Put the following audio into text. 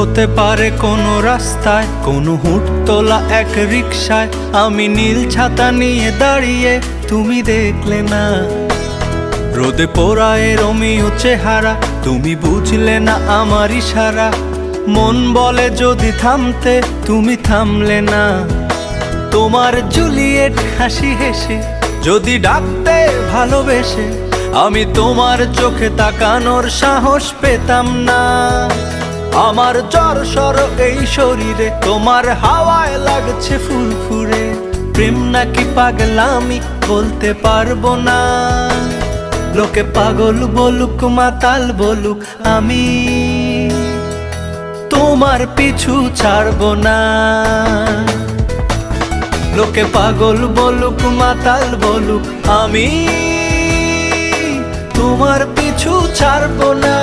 হতে পারে কোনো রাস্তায়, কোনো হুট তোলা এক রিকশায় আমি নীল ছাতা নিয়ে দাঁড়িয়ে, তুমি দেখলে না। রোদে পোড়ায় রোমিও চেহারা, তুমি বুঝলে না আমার ইশারা। মন বলে যদি থামতে, তুমি থামলে না। তোমার জুলিয়েট হাসি হেসে যদি ডাকতে ভালোবেসে, আমি তোমার চোখে তাকানোর সাহস পেতাম না। আমার জ্বর এই শরীরে, তোমার হাওয়ায় লাগছে ফুরফুরে। প্রেম নাকি পাগলামি বলতে পারবো না। লোকে পাগল বলুক মাতাল বলুক, আমি তোমার পিছু ছাড়বো না। লোকে পাগল বলুক মাতাল বলুক, আমি তোমার পিছু ছাড়বো না।